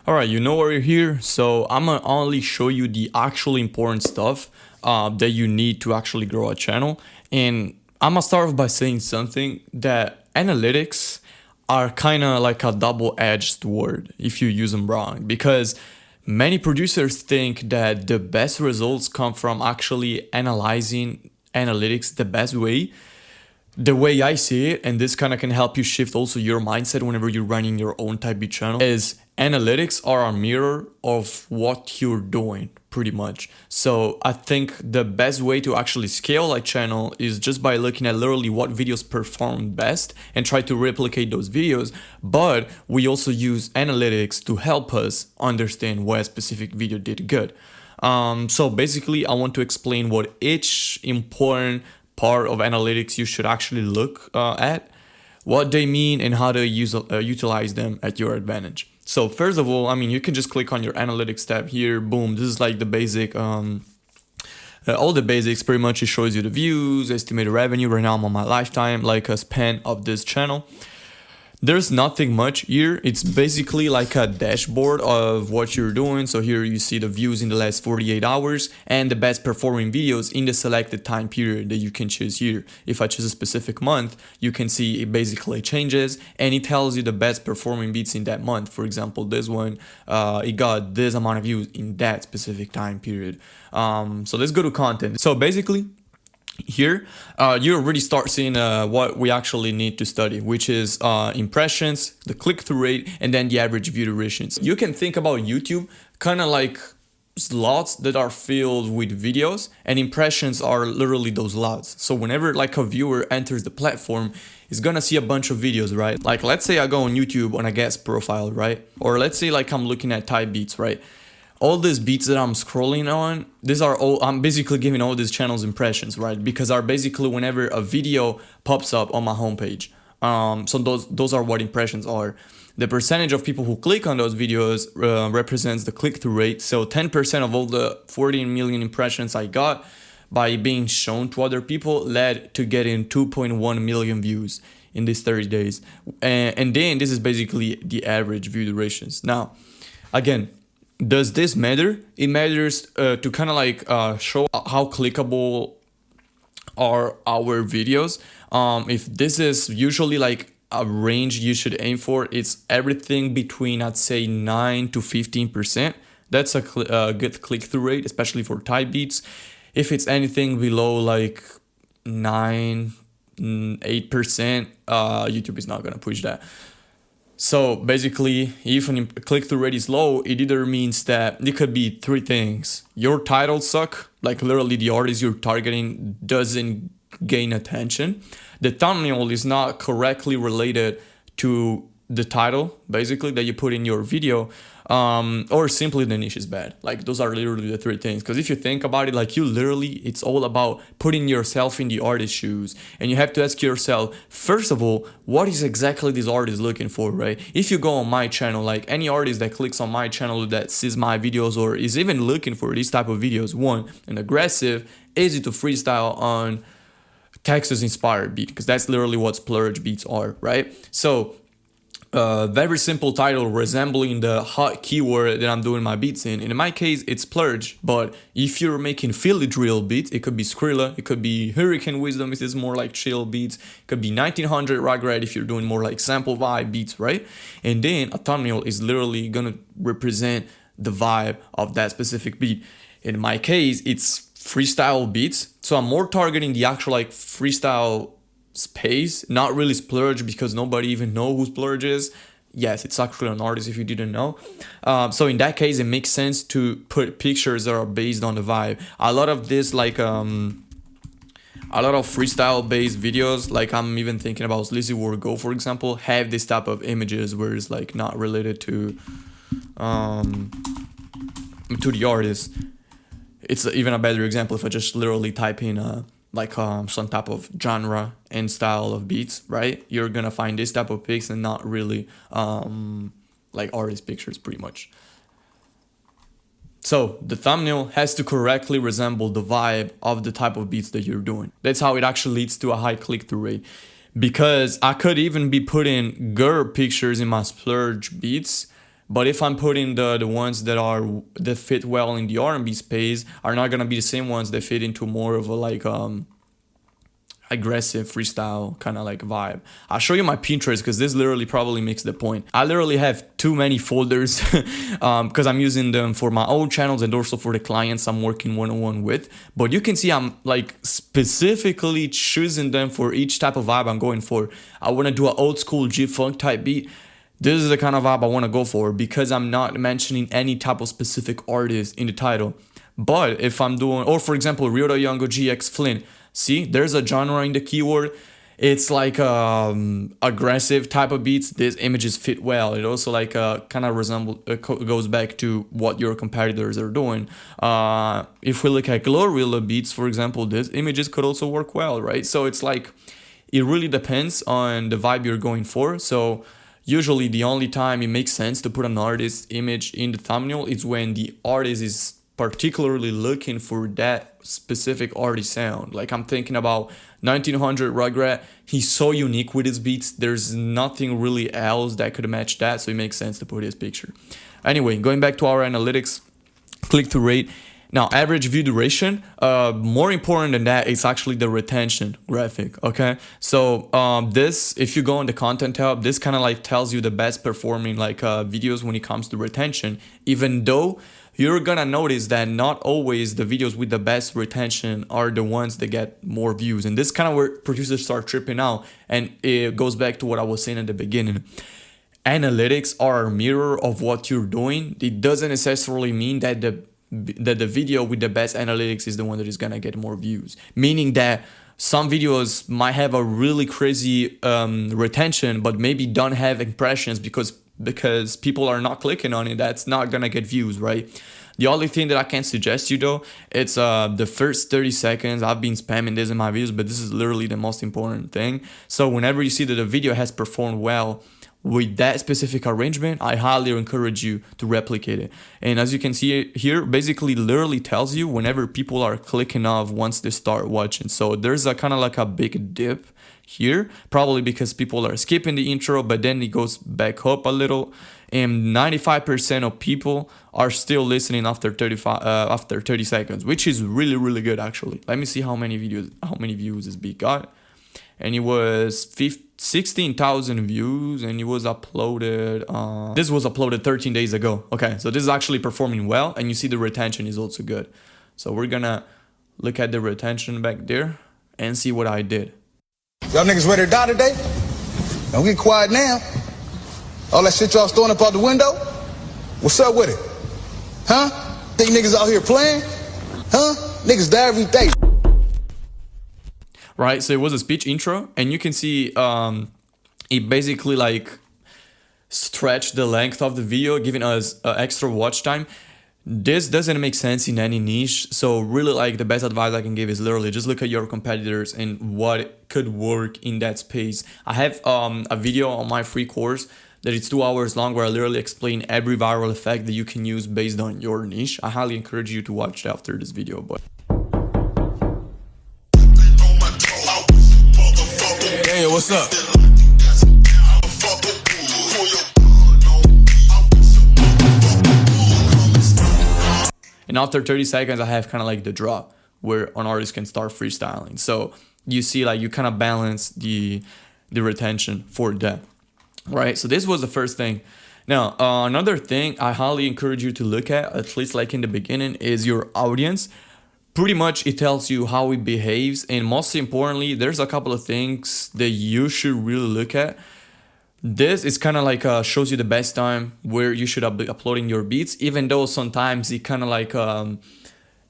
Alright, you know why you're here, so I'm gonna only show you the actually important stuff that you need to actually grow a channel. And I'm gonna start off by saying something that analytics are kind of like a double-edged word if you use them wrong, because many producers think that the best results come from actually analyzing analytics the best way. The way I see it, and this kind of can help you shift also your mindset whenever you're running your own type B channel, is analytics are a mirror of what you're doing pretty much. So I think the best way to actually scale a channel is just by looking at literally what videos perform best and try to replicate those videos. But we also use analytics to help us understand why a specific video did good. So basically I want to explain what each important part of analytics you should actually look at, what they mean, and how to utilize them at your advantage. So first of all, I mean, you can just click on your analytics tab here. Boom, this is like the basic, all the basics pretty much. It shows you the views, estimated revenue. Right now I'm on my lifetime, like a span of this channel. There's nothing much here. It's basically like a dashboard of what you're doing. So here you see the views in the last 48 hours and the best performing videos in the selected time period that you can choose here. If I choose a specific month, you can see it basically changes and it tells you the best performing beats in that month. For example, this one, it got this amount of views in that specific time period. So let's go to content. So basically, here you already start seeing what we actually need to study, which is impressions, the click-through rate, and then the average view durations. You can think about YouTube kind of like slots that are filled with videos, and impressions are literally those slots. So whenever like a viewer enters the platform, is gonna see a bunch of videos, right? Like let's say I go on YouTube on a guest profile, right? Or let's say like I'm looking at Thai beats, right? All these beats that I'm scrolling on, these are all, I'm basically giving all these channels impressions, right? Because are basically whenever a video pops up on my homepage. So those are what impressions are. The percentage of people who click on those videos represents the click-through rate. So 10% of all the 14 million impressions I got by being shown to other people led to getting 2.1 million views in these 30 days. And then this is basically the average view durations. Now, again, does this matter? It matters to kind of like show how clickable are our videos. If this is usually like a range you should aim for, it's everything between, I'd say, 9 to 15%. That's a good click-through rate, especially for Thai beats. If it's anything below like 9, 8%, YouTube is not gonna push that. So basically, if a click-through rate is low, it either means that it could be three things. Your titles suck, like literally the artist you're targeting doesn't gain attention. The thumbnail is not correctly related to the title, basically, that you put in your video, or simply the niche is bad. Like those are literally the three things. Because if you think about it, like it's all about putting yourself in the artist's shoes, and you have to ask yourself, first of all, what is exactly this artist looking for, right? If you go on my channel, like any artist that clicks on my channel that sees my videos or is even looking for this type of videos, one, an aggressive, easy to freestyle on Texas inspired beat, because that's literally what splurge beats are, right? So very simple title resembling the hot keyword that I'm doing my beats in. And in my case, it's splurge. But if you're making Philly drill beats, it could be Skrilla, it could be Hurricane Wisdom if it's more like chill beats, it could be 1900 Rugrat if you're doing more like sample vibe beats, right? And then a thumbnail is literally gonna represent the vibe of that specific beat. In my case, it's freestyle beats. So I'm more targeting the actual like freestyle space, not really splurge, because nobody even know who splurge is. Yes, it's actually an artist if you didn't know. So in that case, it makes sense to put pictures that are based on the vibe. A lot of this, like a lot of freestyle based videos, like I'm even thinking about Slizzy World Go, for example, have this type of images where it's like not related to the artist. It's even a better example if I just literally type in like some type of genre and style of beats, right? You're gonna find this type of pics and not really like artist pictures pretty much. So the thumbnail has to correctly resemble the vibe of the type of beats that you're doing. That's how it actually leads to a high click-through rate. Because I could even be putting girl pictures in my splurge beats, But if I'm putting the ones that fit well in the R&B space are not gonna be the same ones that fit into more of a like aggressive freestyle kind of like vibe. I'll show you my Pinterest because this literally probably makes the point. I literally have too many folders because I'm using them for my own channels and also for the clients I'm working one-on-one with. But you can see I'm like specifically choosing them for each type of vibe I'm going for. I want to do an old school G-Funk type beat. This is the kind of vibe I want to go for because I'm not mentioning any type of specific artist in the title. But if I'm doing, or for example, Ryota Youngo GX Flynn, see, there's a genre in the keyword. It's like aggressive type of beats. These images fit well. It also like kind of goes back to what your competitors are doing. If we look at Glorilla beats, for example, these images could also work well, right? So it's like, it really depends on the vibe you're going for. So usually the only time it makes sense to put an artist image in the thumbnail is when the artist is particularly looking for that specific artist sound. Like I'm thinking about 1900 Rugrat. He's so unique with his beats. There's nothing really else that could match that. So it makes sense to put his picture. Anyway, going back to our analytics, click-through rate. Now, average view duration, more important than that, it's actually the retention graphic, okay? So this, if you go on the content tab, this kind of like tells you the best performing like videos when it comes to retention, even though you're gonna notice that not always the videos with the best retention are the ones that get more views. And this kind of where producers start tripping out. And it goes back to what I was saying at the beginning. Analytics are a mirror of what you're doing. It doesn't necessarily mean that the video with the best analytics is the one that is gonna get more views. Meaning that some videos might have a really crazy retention, but maybe don't have impressions because people are not clicking on it. That's not gonna get views, right? The only thing that I can suggest you though, it's the first 30 seconds. I've been spamming this in my videos, but this is literally the most important thing. So whenever you see that the video has performed well with that specific arrangement, I highly encourage you to replicate it. And as you can see here, basically literally tells you whenever people are clicking off once they start watching. So there's a kind of like a big dip here, probably because people are skipping the intro, but then it goes back up a little, and 95% of people are still listening after 30 seconds, which is really good actually. Let me see how many views this beat got. And it was 16,000 views, and it was uploaded this was uploaded 13 days ago. Okay, so this is actually performing well, and you see the retention is also good. So we're gonna look at the retention back there and see what I did. Y'all niggas ready to die today? Don't get quiet now. All that shit y'all throwing up out the window? What's up with it? Huh? Think niggas out here playing? Huh? Niggas die every day. Right, so it was a speech intro, and you can see it basically like stretched the length of the video, giving us extra watch time. This doesn't make sense in any niche, so really like the best advice I can give is literally just look at your competitors and what could work in that space. I have a video on my free course that it's 2 hours long where I literally explain every viral effect that you can use based on your niche. I highly encourage you to watch it after this video. But hey, what's up? And after 30 seconds, I have kind of like the drop where an artist can start freestyling. So you see like you kind of balance the retention for that, right? So this was the first thing. Now, another thing I highly encourage you to look at least like in the beginning, is your audience. Pretty much it tells you how it behaves. And most importantly, there's a couple of things that you should really look at. This is kind of like shows you the best time where you should be uploading your beats, even though sometimes it kind of like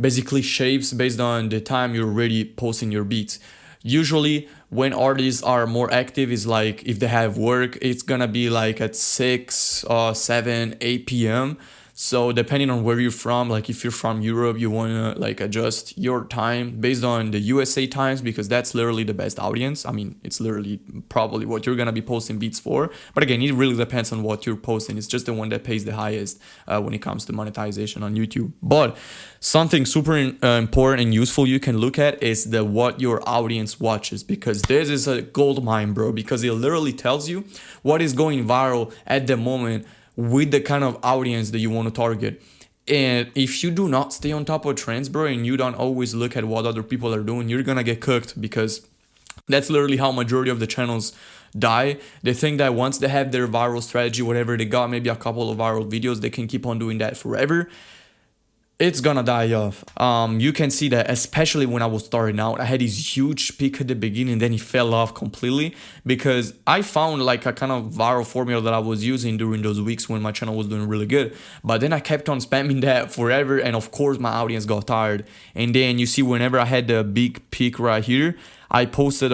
basically shapes based on the time you're already posting your beats. Usually when artists are more active is like if they have work, it's gonna be like at 6, 7, 8 p.m. So depending on where you're from, like if you're from Europe, you wanna like adjust your time based on the USA times, because that's literally the best audience. I mean, it's literally probably what you're gonna be posting beats for. But again, it really depends on what you're posting. It's just the one that pays the highest when it comes to monetization on YouTube. But something super important and useful you can look at is what your audience watches, because this is a gold mine, bro, because it literally tells you what is going viral at the moment with the kind of audience that you want to target. And if you do not stay on top of trends, bro, and you don't always look at what other people are doing, you're gonna get cooked, because that's literally how majority of the channels die. They think that once they have their viral strategy, whatever they got, maybe a couple of viral videos, they can keep on doing that forever. It's gonna die off. You can see that, especially when I was starting out, I had this huge peak at the beginning, then it fell off completely, because I found like a kind of viral formula that I was using during those weeks when my channel was doing really good. But then I kept on spamming that forever, and of course my audience got tired. And then you see, whenever I had the big peak right here, I posted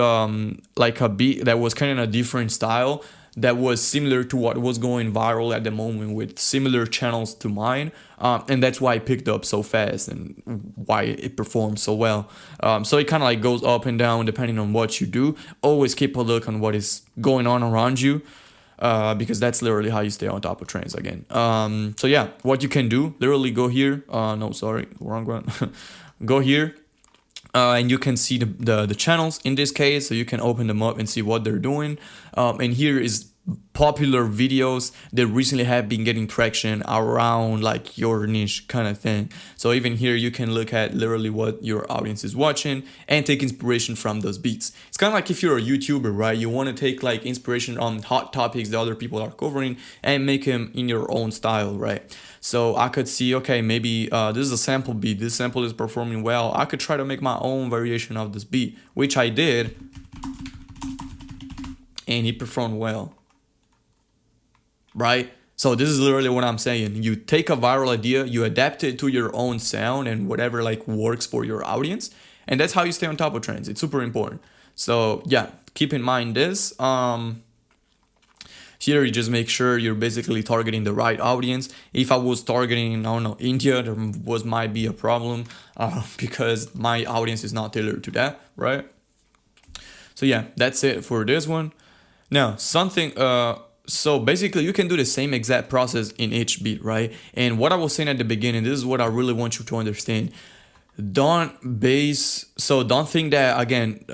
like a beat that was kind of a different style, that was similar to what was going viral at the moment with similar channels to mine, and that's why I picked up so fast and why it performed so well. So it kind of like goes up and down depending on what you do. Always keep a look on what is going on around you, because that's literally how you stay on top of trends again. So yeah, what you can do, literally go here, no, sorry, wrong one. Go here, and you can see the channels in this case, so you can open them up and see what they're doing. And here is popular videos that recently have been getting traction around like your niche kind of thing. So even here you can look at literally what your audience is watching and take inspiration from those beats. It's kind of like if you're a YouTuber, right? You want to take like inspiration on hot topics that other people are covering and make them in your own style, right? So I could see, okay, maybe this is a sample beat. This sample is performing well. I could try to make my own variation of this beat, which I did, and it performed well, right? So this is literally what I'm saying. You take a viral idea, you adapt it to your own sound and whatever like works for your audience, and that's how you stay on top of trends. It's super important. So yeah, keep in mind this. Here you just make sure you're basically targeting the right audience. If I was targeting, I don't know, India, there might be a problem because my audience is not tailored to that, right? So yeah, that's it for this one. Now, so basically you can do the same exact process in each beat, right? And what I was saying at the beginning, this is what I really want you to understand. Don't think that, again,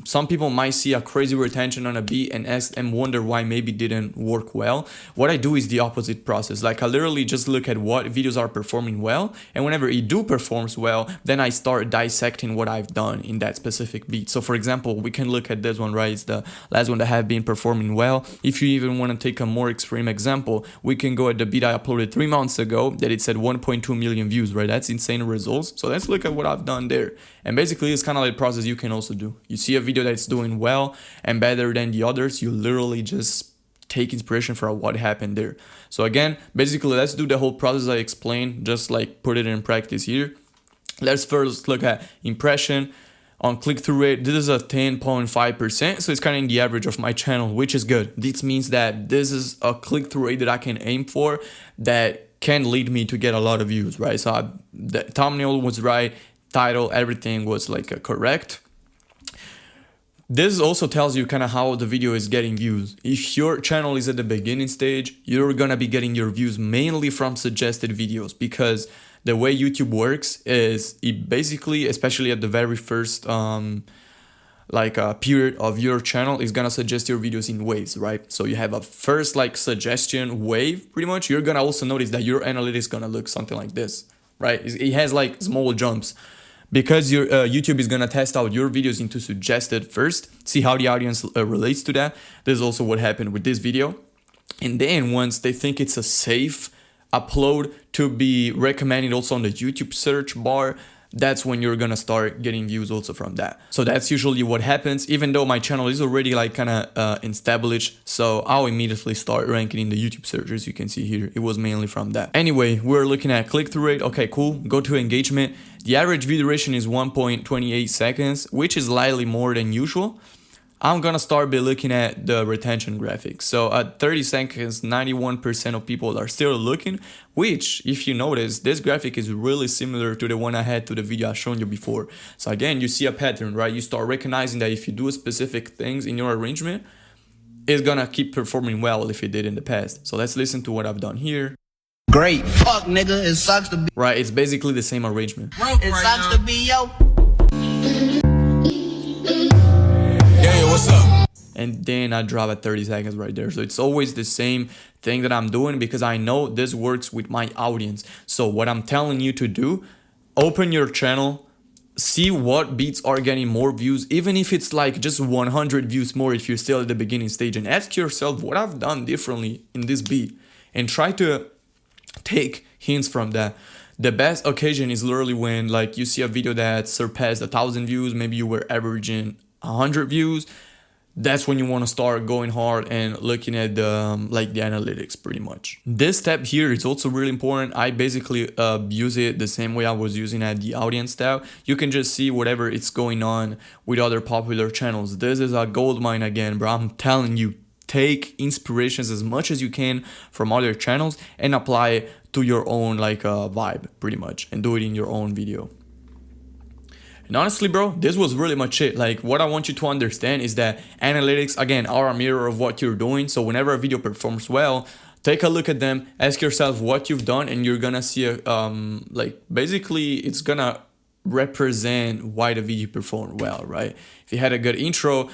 some people might see a crazy retention on a beat and wonder why maybe didn't work well. What I do is the opposite process. Like I literally just look at what videos are performing well, and whenever it performs well, then I start dissecting what I've done in that specific beat. So for example, we can look at this one, right? It's the last one that have been performing well. If you even want to take a more extreme example, we can go at the beat I uploaded 3 months ago that it said 1.2 million views, right? That's insane results. So let's look at what I've done there. And basically it's kind of like a process you can also do. You see a video that's doing well and better than the others, you literally just take inspiration from what happened there. So again, basically let's do the whole process I explained, just like put it in practice here. Let's first look at impression. On click-through rate, this is a 10.5%, so it's kind of in the average of my channel, which is good. This means that this is a click-through rate that I can aim for that can lead me to get a lot of views, right? So the thumbnail was right, title, everything was like correct. This also tells you kind of how the video is getting views. If your channel is at the beginning stage, you're gonna be getting your views mainly from suggested videos, because the way YouTube works is it basically, especially at the very first period of your channel, is gonna suggest your videos in waves, right? So you have a first like suggestion wave, pretty much. You're gonna also notice that your analytics gonna look something like this, right? It has like small jumps, because your YouTube is gonna test out your videos into suggested first, see how the audience relates to that. This is also what happened with this video. And then once they think it's a safe upload to be recommended also on the YouTube search bar, that's when you're gonna start getting views also from that. So that's usually what happens, even though my channel is already like kind of established. So I'll immediately start ranking in the YouTube search. As you can see here, it was mainly from that. Anyway, we're looking at click-through rate. Okay, cool. Go to engagement. The average view duration is 1.28 seconds, which is slightly more than usual. I'm gonna start by looking at the retention graphic. So at 30 seconds, 91% of people are still looking, which, if you notice, this graphic is really similar to the one I had to the video I shown you before. So again, you see a pattern, right? You start recognizing that if you do specific things in your arrangement, it's gonna keep performing well if it did in the past. So let's listen to what I've done here. Great. Fuck, nigga. It sucks to be. Right, it's basically the same arrangement. It sucks to be yo. Yeah, what's up? and then I drop at 30 seconds right there. So it's always the same thing that I'm doing because I know this works with my audience. So what I'm telling you to do, open your channel, see what beats are getting more views, even if it's like just 100 views more if you're still at the beginning stage, and ask yourself what I've done differently in this beat and try to take hints from that. The best occasion is literally when like you see a video that surpassed 1,000 views, maybe you were averaging 100 views. That's when you want to start going hard and looking at the like the analytics pretty much. This step here is also really important. I basically use it the same way I was using at the audience tab. You can just see whatever is going on with other popular channels. This is a gold mine again, bro. I'm telling you, take inspirations as much as you can from other channels and apply it to your own like vibe pretty much, and do it in your own video. And honestly, bro, this was really much it. Like, what I want you to understand is that analytics, again, are a mirror of what you're doing. So whenever a video performs well, take a look at them, ask yourself what you've done, and you're gonna see like basically it's gonna represent why the video performed well, right? If you had a good intro,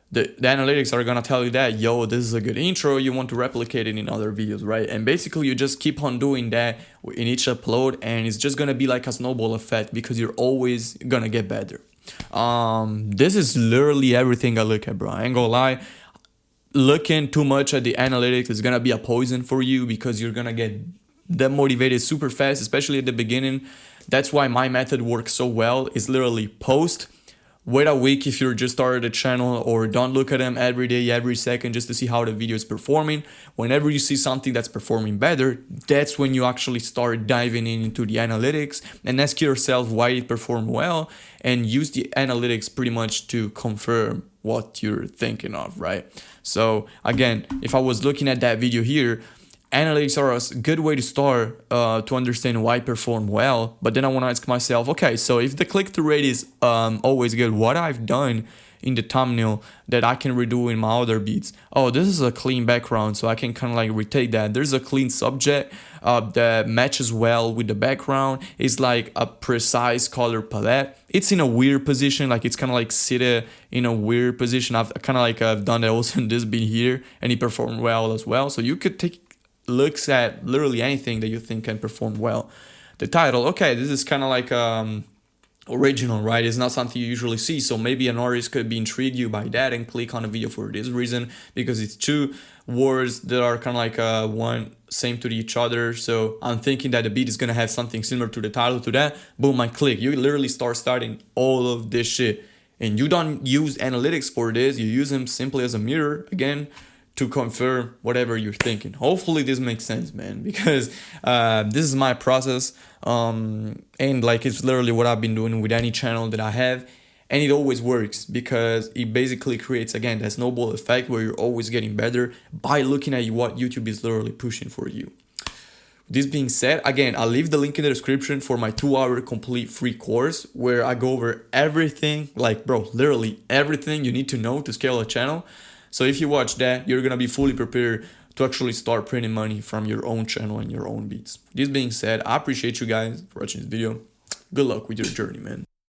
the analytics are gonna tell you that, yo, this is a good intro, you want to replicate it in other videos, right? And basically you just keep on doing that in each upload, and it's just gonna be like a snowball effect because you're always gonna get better. This is literally everything I look at, bro. I ain't gonna lie. Looking too much at the analytics is gonna be a poison for you because you're gonna get demotivated super fast, especially at the beginning. That's why my method works so well. Is literally post, wait a week if you're just started a channel, or don't look at them every day, every second, just to see how the video is performing. Whenever you see something that's performing better, that's when you actually start diving into the analytics and ask yourself why it performed well, and use the analytics pretty much to confirm what you're thinking of, right? So again, if I was looking at that video here, analytics are a good way to start to understand why I perform well. But then I want to ask myself, okay, so if the click-through rate is always good, what I've done in the thumbnail that I can redo in my other beats? Oh, this is a clean background, so I can kind of like retake that. There's a clean subject that matches well with the background. It's like a precise color palette. It's in a weird position, like it's kind of like seated in a weird position. I've kind of like I've done that also in this beat here, and it performed well as well. So you could take looks at literally anything that you think can perform well. The title, okay, this is kind of like original, right? It's not something you usually see, so maybe an artist could be intrigued you by that and click on a video for this reason, because it's two words that are kind of like one same to each other. So I'm thinking that the beat is gonna have something similar to the title to that. Boom, I click. You literally start starting all of this shit, and you don't use analytics for this. You use them simply as a mirror again to confirm whatever you're thinking. Hopefully this makes sense, man, because this is my process, and like it's literally what I've been doing with any channel that I have, and it always works because it basically creates, again, that snowball effect where you're always getting better by looking at what YouTube is literally pushing for you. This being said, again, I'll leave the link in the description for my 2-hour complete free course where I go over everything, like, bro, literally everything you need to know to scale a channel. So if you watch that, you're gonna be fully prepared to actually start printing money from your own channel and your own beats. This being said, I appreciate you guys for watching this video. Good luck with your journey, man.